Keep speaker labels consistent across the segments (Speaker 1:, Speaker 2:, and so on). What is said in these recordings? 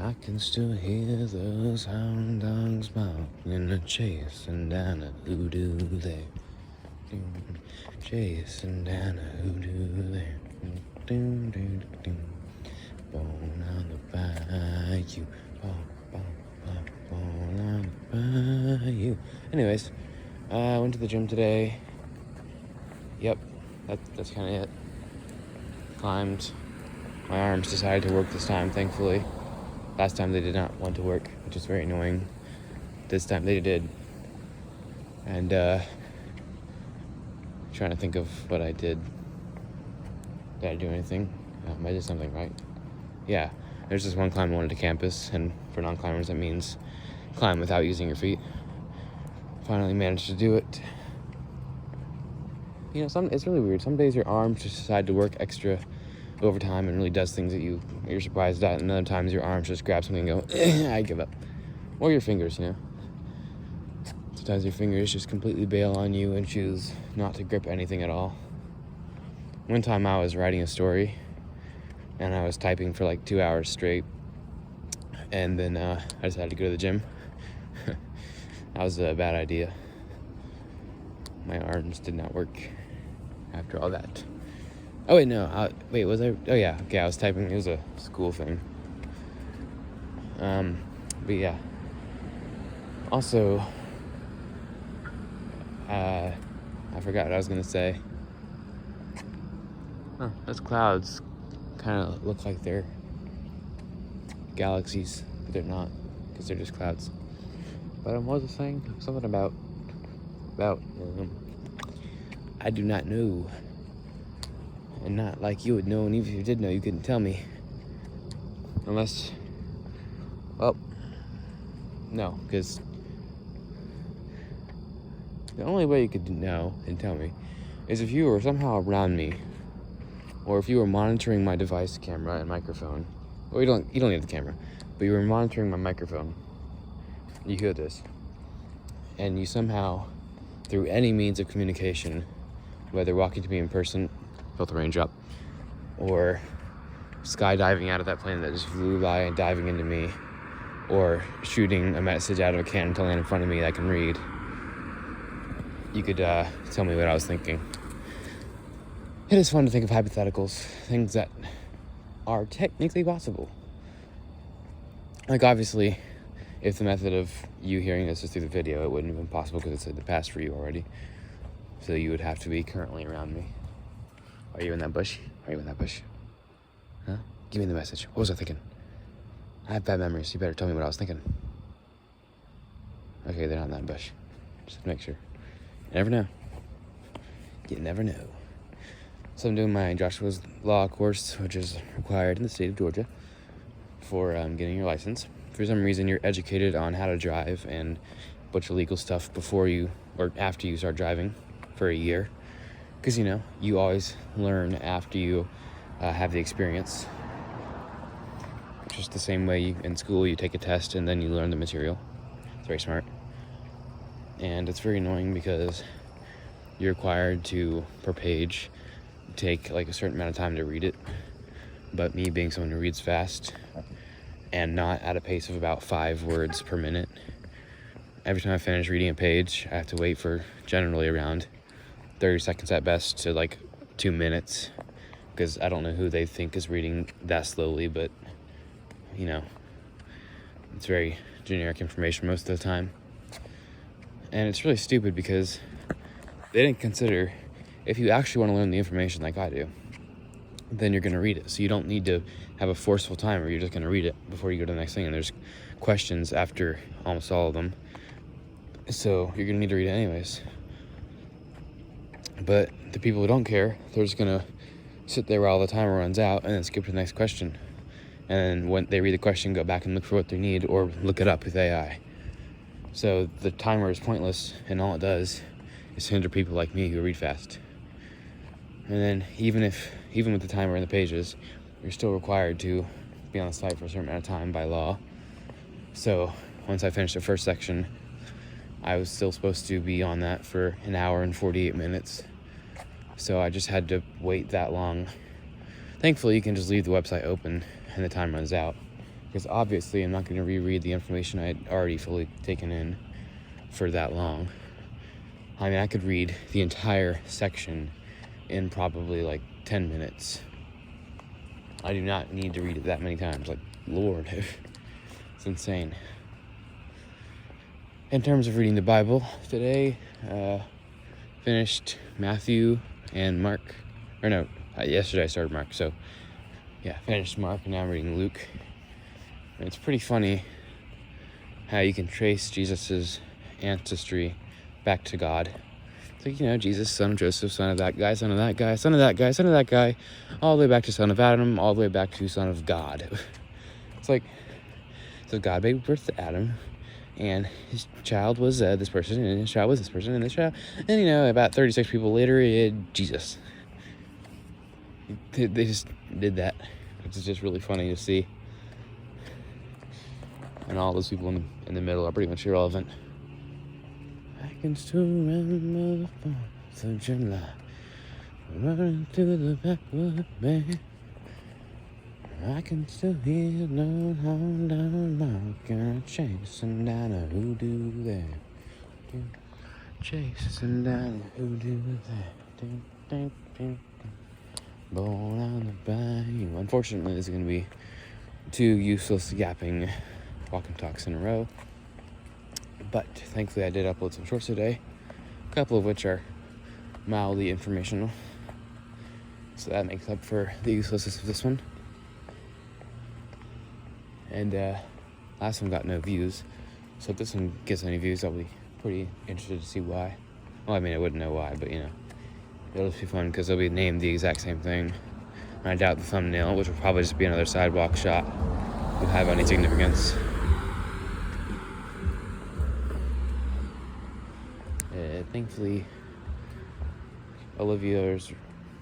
Speaker 1: I can still hear those hound dogs barking, chasing down a hoodoo there. Chasing down a hoodoo there. Born on the bayou. Born on the bayou. Anyways, I went to the gym today. Yep, that's kind of it. Climbed. My arms decided to work this time, thankfully. Last time they did not want to work, which is very annoying. This time they did. And trying to think of what I did. Did I do anything? I did something, right? Yeah, there's this one climb I wanted to campus, and for non-climbers that means climb without using your feet. Finally managed to do it. You know, it's really weird. Some days your arms just decide to work extra overtime and really does things that you're surprised at, and other times your arms just grab something and go, I give up. Or your fingers, you know. Sometimes your fingers just completely bail on you and choose not to grip anything at all. One time I was writing a story, and I was typing for like 2 hours straight, and then I decided to go to the gym. That was a bad idea. My arms did not work after all that. Oh, wait, no. Was I? Oh, yeah. Okay, I was typing. It was a school thing. But yeah. Also, I forgot what I was going to say. Oh, those clouds kind of look like they're galaxies, but they're not, because they're just clouds. But what was I saying? Something about I do not know. And not like you would know, and even if you did know, you couldn't tell me. Unless, well, no, because the only way you could know and tell me is if you were somehow around me, or if you were monitoring my device camera and microphone. Well, you don't need the camera, but you were monitoring my microphone. You hear this, and you somehow, through any means of communication, whether walking to me in person, felt the raindrop, or skydiving out of that plane that just flew by and diving into me, or shooting a message out of a cannon to land in front of me that I can read, you could tell me what I was thinking. It is fun to think of hypotheticals, things that are technically possible. Like, obviously, if the method of you hearing this is through the video, it wouldn't have been possible because it's in the past for you already. So you would have to be currently around me. Are you in that bush? Are you in that bush? Huh? Give me the message. What was I thinking? I have bad memories. You better tell me what I was thinking. Okay, they're not in that bush. Just to make sure. You never know. You never know. So I'm doing my Joshua's Law course, which is required in the state of Georgia for getting your license. For some reason, you're educated on how to drive and a bunch of legal stuff before you or after you start driving for a year. Because, you know, you always learn after you have the experience. Just the same way in school, you take a test and then you learn the material. It's very smart. And it's very annoying because you're required to, per page, take like a certain amount of time to read it. But me being someone who reads fast and not at a pace of about 5 words per minute, every time I finish reading a page, I have to wait for generally around 30 seconds at best to like 2 minutes, because I don't know who they think is reading that slowly, but you know, it's very generic information most of the time. And it's really stupid because they didn't consider, if you actually want to learn the information like I do, then you're going to read it. So you don't need to have a forceful timer. You're just going to read it before you go to the next thing. And there's questions after almost all of them. So you're going to need to read it anyways. But the people who don't care, they're just going to sit there while the timer runs out and then skip to the next question. And when they read the question, go back and look for what they need or look it up with AI. So the timer is pointless, and all it does is hinder people like me who read fast. And then even with the timer and the pages, you're still required to be on the site for a certain amount of time by law. So once I finished the first section, I was still supposed to be on that for an hour and 48 minutes. So I just had to wait that long. Thankfully, you can just leave the website open and the time runs out. because obviously I'm not going to reread the information I had already fully taken in for that long. I mean, I could read the entire section in probably like 10 minutes. I do not need to read it that many times. Like, Lord, it's insane. In terms of reading the Bible, today, finished Matthew and Mark. Or no, yesterday I started Mark. So, yeah, finished Mark, and now I'm reading Luke. And it's pretty funny how you can trace Jesus's ancestry back to God. It's like, Jesus, son of Joseph, son of that guy, son of that guy, son of that guy, son of that guy, all the way back to son of Adam, all the way back to son of God. It's like, so God gave birth to Adam, and his child was this person, and his child was this person, and this child, and about 36 people later, Jesus. They just did that, which is just really funny to see. And all those people in the middle are pretty much irrelevant. I can still remember the 4th of July, running through the backward bay. I can still hear no horn down Mark, chasing down a hoodoo there. Chasing down a hoodoo there. Born on the bayou. Unfortunately, this is going to be 2 useless yapping walk and talks in a row. But thankfully I did upload some shorts today, a couple of which are mildly informational. So that makes up for the uselessness of this one. And last one got no views. So if this one gets any views, I'll be pretty interested to see why. Well, I mean, I wouldn't know why, but it'll just be fun because they'll be named the exact same thing. And I doubt the thumbnail, which will probably just be another sidewalk shot, will have any significance. Thankfully, Olivia is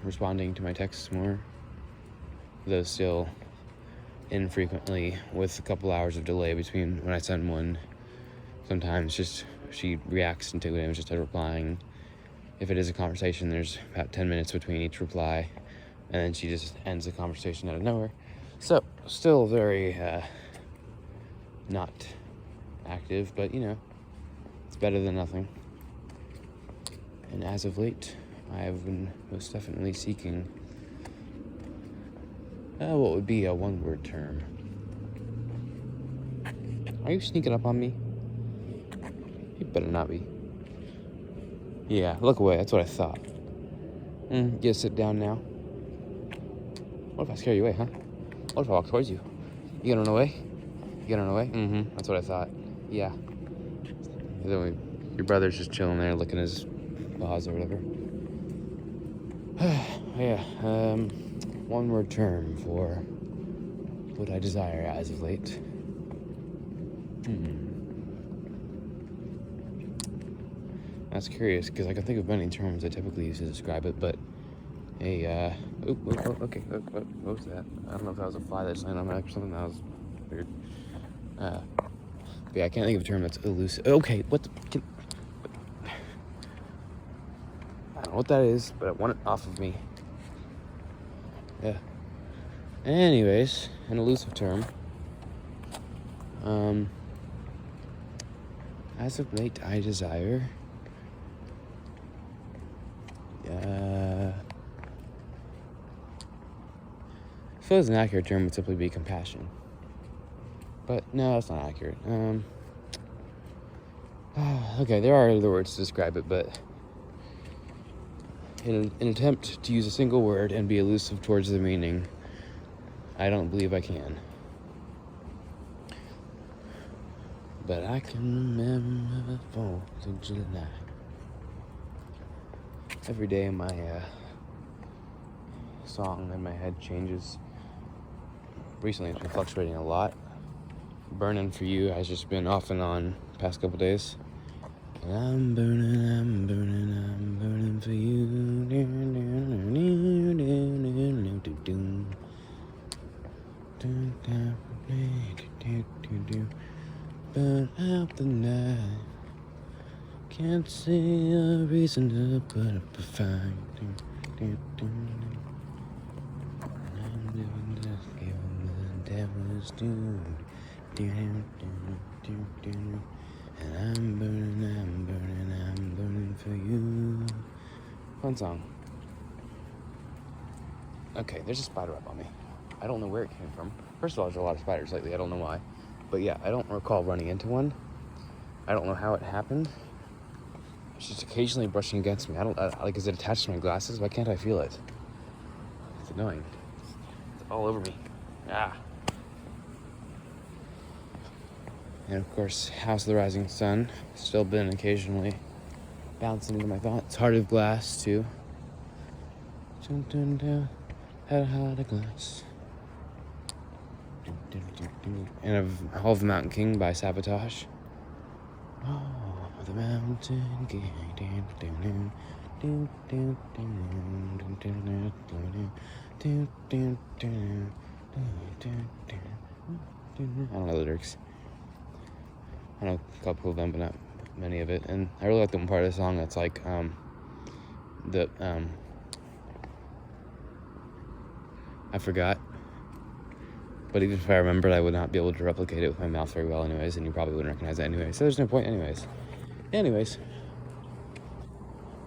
Speaker 1: responding to my texts more, though still infrequently, with a couple hours of delay between when I send one. Sometimes just she reacts into it and just replying. If it is a conversation, there's about 10 minutes between each reply, and then she just ends the conversation out of nowhere. So, still very not active, but it's better than nothing. And as of late, I have been most definitely seeking what would be a one-word term. Are you sneaking up on me? You better not be. Yeah, look away. That's what I thought. You sit down now. What if I scare you away, huh? What if I walk towards you? You gonna run away? That's what I thought. Yeah. Your brother's just chilling there, licking his paws or whatever. Yeah. One-word term for what I desire as of late. That's curious, because I can think of many terms I typically use to describe it, but okay. What was that? I don't know if that was a fly that just landed on my neck or something. That was weird. But yeah, I can't think of a term that's elusive. Okay, I don't know what that is, but I want it off of me. Yeah. Anyways, an elusive term. As of late, I desire... I suppose an accurate term would simply be compassion. But no, that's not accurate. Okay, there are other words to describe it, but in an attempt to use a single word and be elusive towards the meaning, I don't believe I can. But I can remember the 4th of July. Every day my song in my head changes. Recently it's been fluctuating a lot. Burning for You has just been off and on the past couple days. And I'm burning for you. Burn out the night. Can't see a reason to put up a fight. I'm living just giving the devil's due. And I'm burning for you. Fun song. Okay, there's a spider up on me. I don't know where it came from. First of all, there's a lot of spiders lately. I don't know why. But yeah, I don't recall running into one. I don't know how it happened. It's just occasionally brushing against me. Like, is it attached to my glasses? Why can't I feel it? It's annoying. It's all over me. Ah. And of course, House of the Rising Sun. Still been occasionally bouncing into my thoughts. Heart of Glass, too. Dun, dun, dun. Had a heart of glass. And of Hall of the Mountain King by Sabotage. Oh, the Mountain King. I don't know the lyrics. I know a couple of them, but not many of it. And I really like the one part of the song that's like, I forgot. But even if I remembered, I would not be able to replicate it with my mouth very well anyways, and you probably wouldn't recognize it anyway. So there's no point anyways.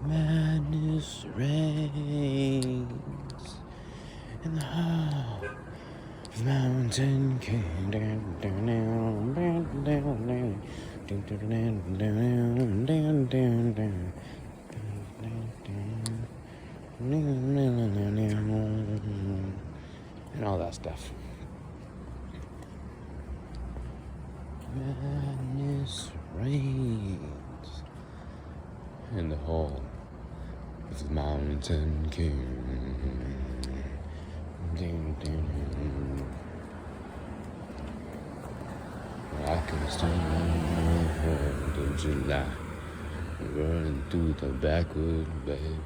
Speaker 1: Madness reigns in the hall of the Mountain King. And all that stuff. Madness reigns in the hall of the Mountain King. I can stand the July running through the backwoods, babe.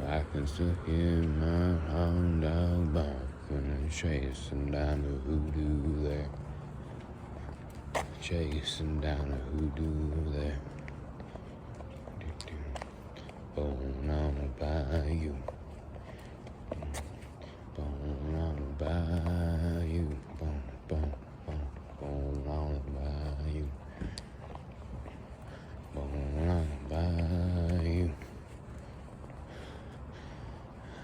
Speaker 1: I can still hear my hound dog bark when I'm chasing down the hoodoo there. Chasing down a hoodoo there. Born on a bayou. Born on a bayou. Born on a bayou. Born on a bayou.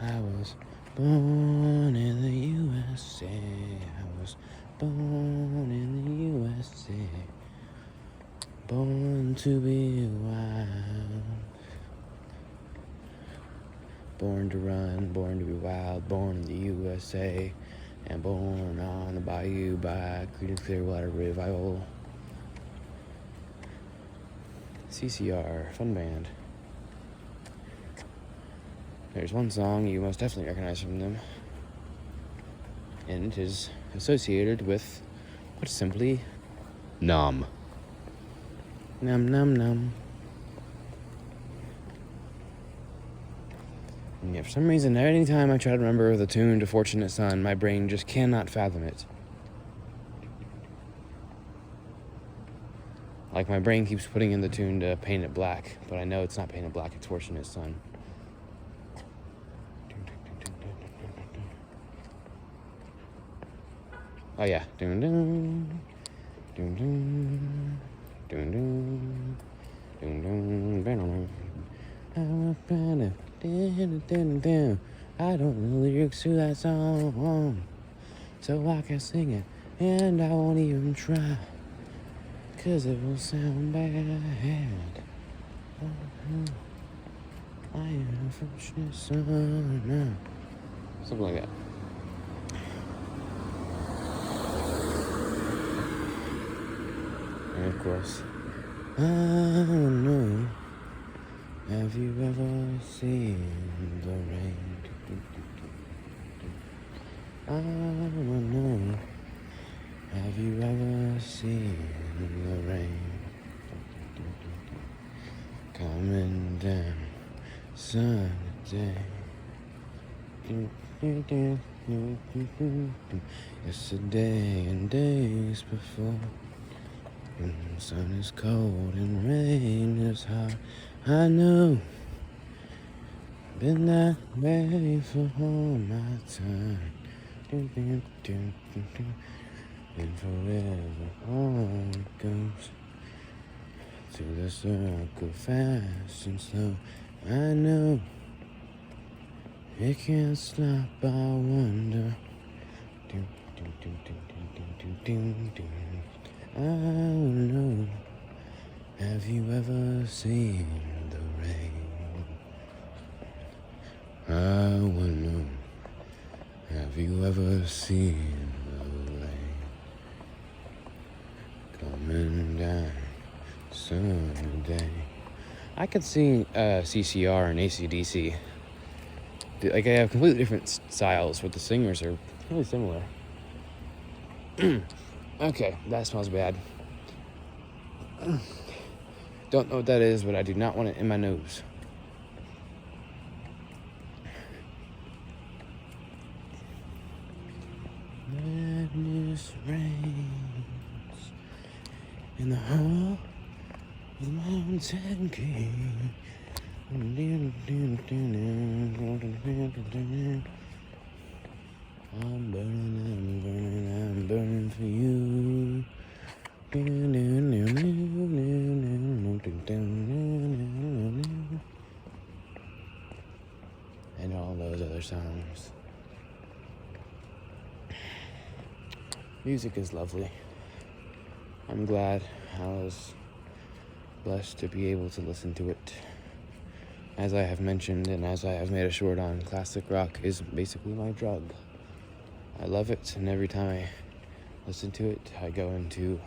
Speaker 1: I was born in the USA. I was born in the USA. Born to be wild. Born to run, born to be wild. Born in the USA. And born on the bayou by Creedence Clearwater Revival. CCR, fun band. There's one song you most definitely recognize from them. And it is associated with what's simply Nom. Nom nom nom. And yeah, for some reason, any time I try to remember the tune to Fortunate Son, my brain just cannot fathom it. Like, my brain keeps putting in the tune to Paint It Black, but I know it's not Paint It Black, it's Fortunate Son. Oh yeah. Dun dun. Dun dun. Dun dun. Dun dun. I don't know the lyrics to that song, so I can't sing it, and I won't even try, 'cause it will sound bad. I am a fortunate son. Something like that. And of course, I don't know. Have you ever seen the rain? I don't know. Have you ever seen the rain coming down Sunday? Yesterday and days before. When the sun is cold and rain is hot, I know. Been that way for all my time. and forever on it goes. Through the circle, fast and slow. I know it can't stop. I wonder. I know. Have you ever seen the rain? I wonder. Have you ever seen the rain coming down someday? I could see CCR and AC/DC. Like, I have completely different styles, but the singers are really similar. Okay, that smells bad. Don't know what that is, but I do not want it in my nose. Madness reigns in the hall of the Mountain King. I'm burning for you. And all those other songs. Music is lovely. I'm glad I was blessed to be able to listen to it. As I have mentioned, and as I have made a short on, classic rock is basically my drug. I love it, and every time I listen to it, I go into,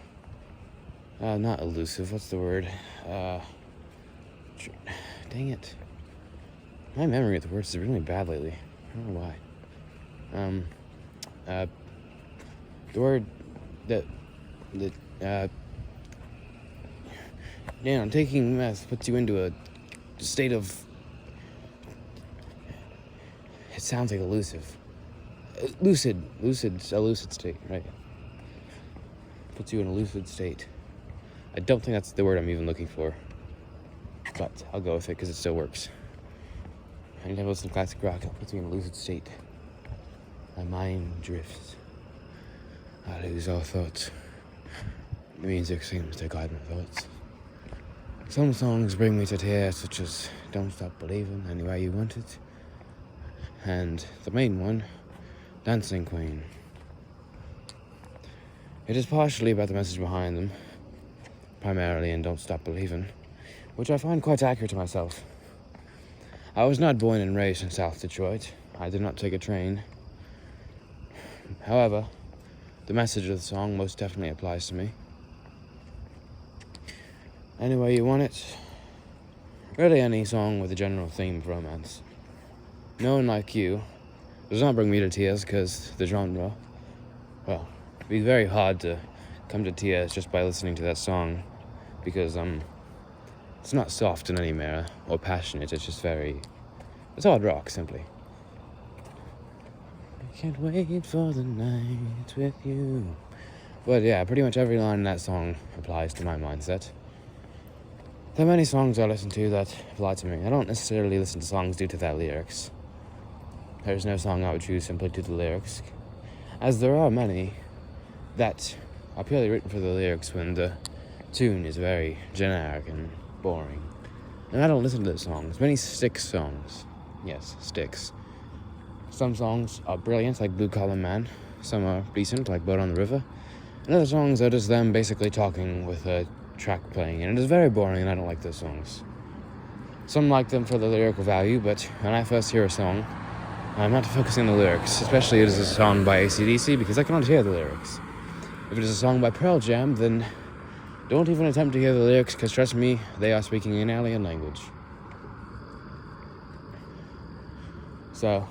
Speaker 1: not elusive, what's the word? Dang it. My memory of the words is really bad lately. I don't know why. The word that taking meth puts you into a state of, it sounds like elusive. A lucid state, right? Puts you in a lucid state. I don't think that's the word I'm even looking for, but I'll go with it because it still works. Anytime I listen to classic rock, it puts me in a lucid state. My mind drifts. I lose all thoughts. The music seems to guide my thoughts. Some songs bring me to tears, such as Don't Stop Believing, Any Way You Want It. And the main one, Dancing Queen. It is partially about the message behind them, primarily in Don't Stop Believing, which I find quite accurate to myself. I was not born and raised in South Detroit. I did not take a train. However, the message of the song most definitely applies to me. Any Way You Want It. Really any song with a general theme of romance. No One Like You does not bring me to tears because the genre, well, it'd be very hard to come to tears just by listening to that song because it's not soft in any manner or passionate. It's just it's hard rock, simply. I can't wait for the night with you. But yeah, pretty much every line in that song applies to my mindset. There are many songs I listen to that apply to me. I don't necessarily listen to songs due to their lyrics. There's no song I would choose simply due to the lyrics, as there are many that are purely written for the lyrics when the tune is very generic and boring. And I don't listen to those songs. Many Styx songs. Yes, Styx. Some songs are brilliant, like Blue Collar Man. Some are decent, like Boat on the River. And other songs are just them basically talking with a track playing, and it is very boring, and I don't like those songs. Some like them for the lyrical value, but when I first hear a song, I'm not focusing on the lyrics, especially if it is a song by AC/DC, because I cannot hear the lyrics. If it is a song by Pearl Jam, then don't even attempt to hear the lyrics, because trust me, they are speaking an alien language. So,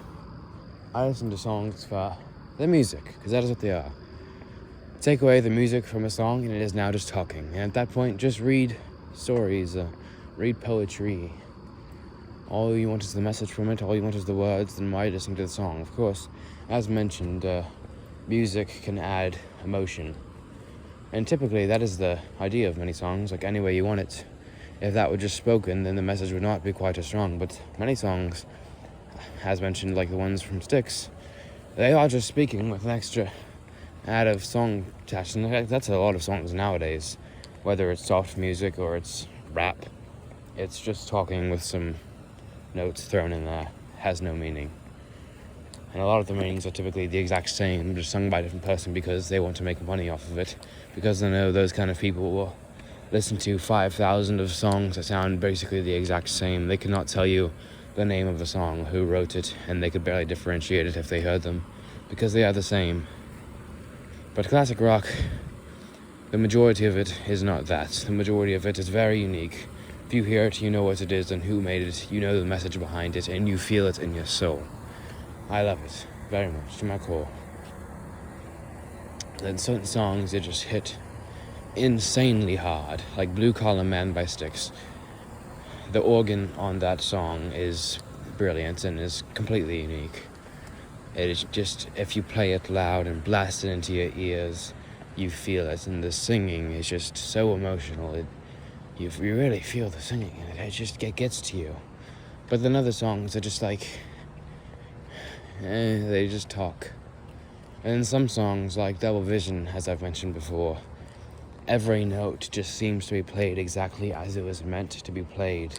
Speaker 1: I listen to songs for the music, because that is what they are. Take away the music from a song, and it is now just talking. And at that point, just read stories, read poetry. All you want is the message from it, all you want is the words, then why listen to the song? Of course, as mentioned, music can add emotion. And typically, that is the idea of many songs, like Any Way You Want It. If that were just spoken, then the message would not be quite as strong. But many songs, as mentioned, like the ones from Styx, they are just speaking with an extra out of song text, and that's a lot of songs nowadays, whether it's soft music or it's rap. It's just talking with some notes thrown in there, has no meaning. And a lot of the meanings are typically the exact same, just sung by a different person because they want to make money off of it, because they know those kind of people will listen to 5,000 of songs that sound basically the exact same. They cannot tell you the name of the song, who wrote it, and they could barely differentiate it if they heard them, because they are the same. But classic rock, the majority of it is not that. The majority of it is very unique. If you hear it, you know what it is and who made it, you know the message behind it, and you feel it in your soul. I love it very much, to my core. Then certain songs, they just hit insanely hard, like Blue Collar Man by Styx. The organ on that song is brilliant and is completely unique. It is just, if you play it loud and blast it into your ears, you feel it, and the singing is just so emotional. You really feel the singing, and it just gets to you. But then other songs are just like, they just talk. And in some songs, like Double Vision, as I've mentioned before, every note just seems to be played exactly as it was meant to be played.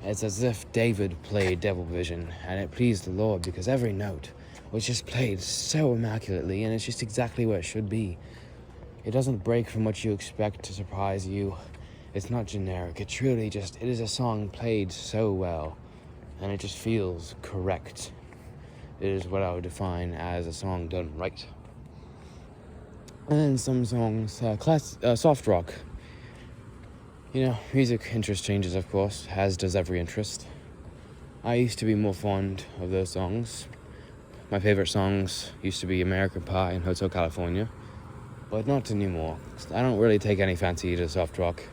Speaker 1: It's as if David played Double Vision, and it pleased the Lord because every note was just played so immaculately, and it's just exactly where it should be. It doesn't break from what you expect to surprise you. It's not generic. It truly just, it is a song played so well, and it just feels correct. It is what I would define as a song done right. And then some songs, soft rock. You know, music interest changes, of course, as does every interest. I used to be more fond of those songs. My favorite songs used to be American Pie and Hotel California, but not anymore. I don't really take any fancy to soft rock.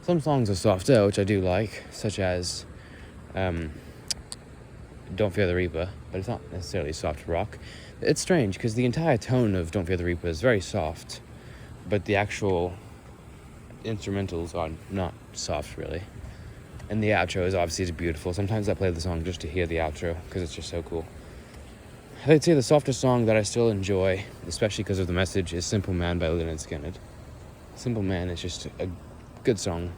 Speaker 1: Some songs are softer, which I do like, such as Don't Fear the Reaper, but it's not necessarily soft rock. It's strange, because the entire tone of Don't Fear the Reaper is very soft, but the actual instrumentals are not soft, really. And the outro is obviously beautiful. Sometimes I play the song just to hear the outro, because it's just so cool. I'd say the softest song that I still enjoy, especially because of the message, is Simple Man by Lynyrd Skynyrd. Simple Man is just a good song.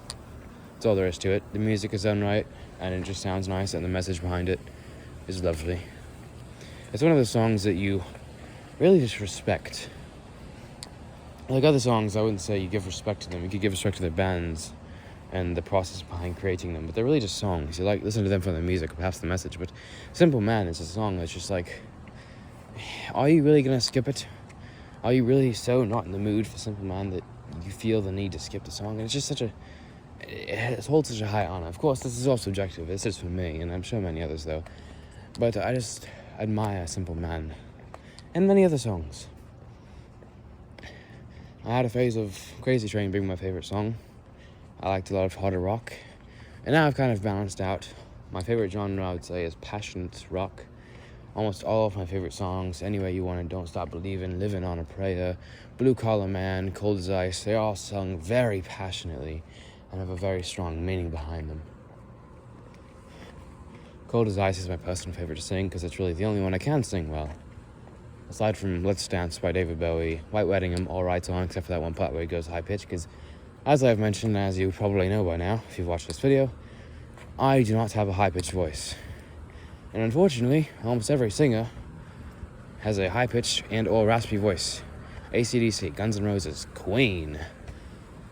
Speaker 1: That's all there is to it. The music is done right, and it just sounds nice, and the message behind it is lovely. It's one of those songs that you really just respect. Like other songs, I wouldn't say you give respect to them. You could give respect to their bands and the process behind creating them, but they're really just songs. You like listen to them for the music, perhaps the message, but Simple Man is a song that's just like, are you really gonna skip it? Are you really so not in the mood for Simple Man that you feel the need to skip the song? And it's just it holds such a high honor. Of course, this is all subjective. This is for me, and I'm sure many others though. But I just admire Simple Man and many other songs. I had a phase of Crazy Train being my favorite song. I liked a lot of harder rock, and now I've kind of balanced out. My favorite genre, I would say, is passionate rock. Almost all of my favorite songs, Anywhere You Want It, Don't Stop Believin', Living on a Prayer, Blue Collar Man, Cold as Ice, they're all sung very passionately and have a very strong meaning behind them. Cold as Ice is my personal favorite to sing because it's really the only one I can sing well. Aside from Let's Dance by David Bowie, White Wedding, I'm alright on, except for that one part where he goes high pitch, because as I've mentioned, as you probably know by now, if you've watched this video, I do not have a high-pitched voice. And unfortunately, almost every singer has a high-pitched and or raspy voice. AC/DC, Guns N' Roses, Queen.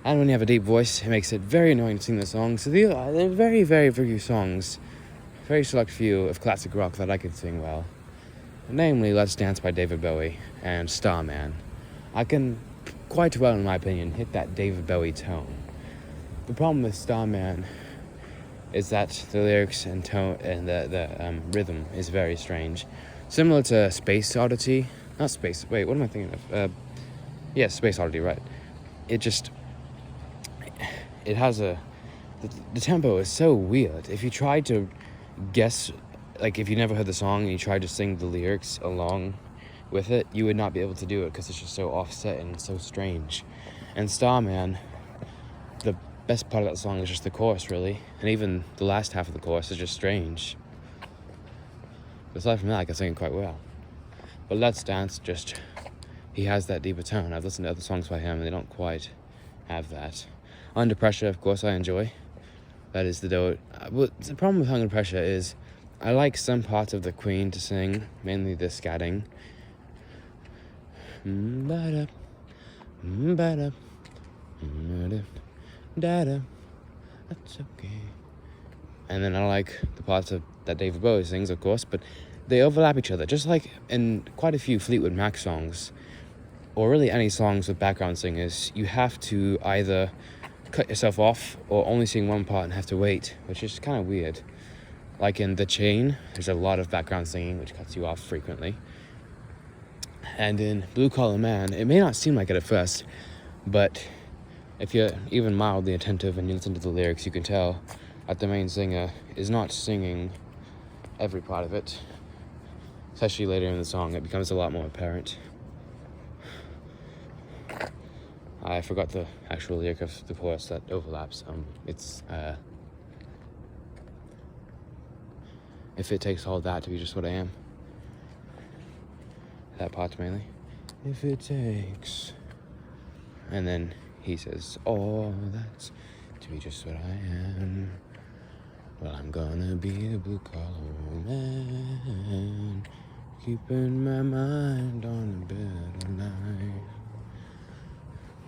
Speaker 1: And when you have a deep voice, it makes it very annoying to sing the songs. So there are very, very few songs, very select few of classic rock that I can sing well. Namely, Let's Dance by David Bowie and Starman. I can, quite well in my opinion, hit that David Bowie tone. The problem with Starman is that the lyrics and tone and the rhythm is very strange. Similar to Space Oddity. Not Space, wait, what am I thinking of? Space Oddity, right. It has the tempo is so weird. If you try to guess, like if you never heard the song and you tried to sing the lyrics along with it, you would not be able to do it because it's just so offset and so strange. And Starman, the best part of that song is just the chorus, really, and even the last half of the chorus is just strange. But aside from that, I can sing it quite well. But Let's Dance, just he has that deeper tone. I've listened to other songs by him, and they don't quite have that. Under Pressure, of course, I enjoy. That is the problem with Under Pressure is I like some parts of the Queen to sing, mainly the scatting. That's okay. And then I like the parts that David Bowie sings, of course, but they overlap each other, just like in quite a few Fleetwood Mac songs, or really any songs with background singers. You have to either cut yourself off or only sing one part and have to wait, which is kind of weird. Like in The Chain, there's a lot of background singing, which cuts you off frequently. And in Blue Collar Man, it may not seem like it at first, but if you're even mildly attentive and you listen to the lyrics, you can tell that the main singer is not singing every part of it. Especially later in the song, it becomes a lot more apparent. I forgot the actual lyric of the chorus that overlaps. It's if it takes all that to be just what I am. That part mainly. If it takes, and then he says, all that's to be just what I am. Well, I'm gonna be a blue collar man, keeping my mind on a better life,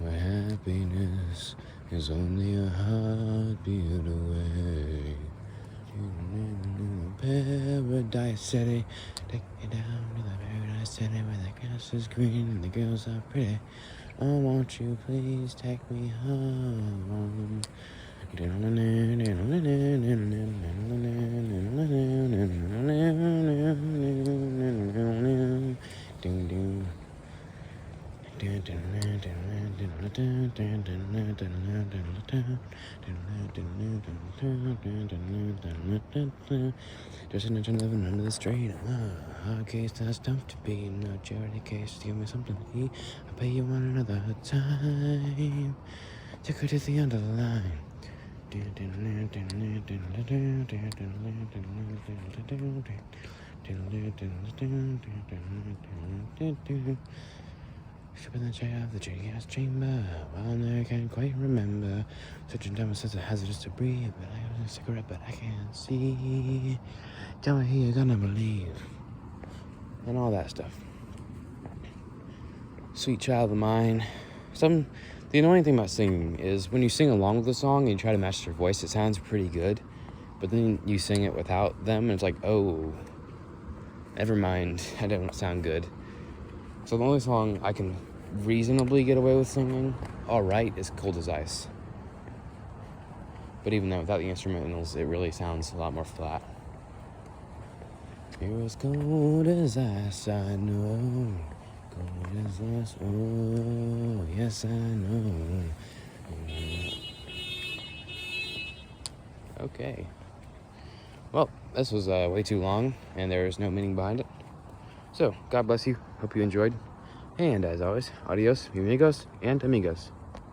Speaker 1: where happiness is only a heartbeat away. Paradise City, take me down to the Paradise City where the grass is green and the girls are pretty. Oh, won't you please take me home? Just an engine living under the street. Hard case, that's tough to be. No charity case, give me something to eat. I'll pay you one another time. Take her to the end of the line. Shipping the tray out of the gas chamber. While I'm there, I can't quite remember. Such a dumb sense of hazardous to breathe. But I have a cigarette, but I can't see. Tell me who you're gonna believe. And all that stuff. Sweet Child of Mine. The annoying thing about singing is when you sing along with the song and you try to match their voice, it sounds pretty good. But then you sing it without them, and it's like, oh, never mind. I don't sound good. So the only song I can reasonably get away with singing alright is Cold as Ice. But even though without the instrumentals, it really sounds a lot more flat. You're as cold as ice, I know. Cold as ice, oh, yes I know. Okay. Well, this was way too long, and there's no meaning behind it. So, God bless you. Hope you enjoyed. And as always, adios, mi amigos and amigos.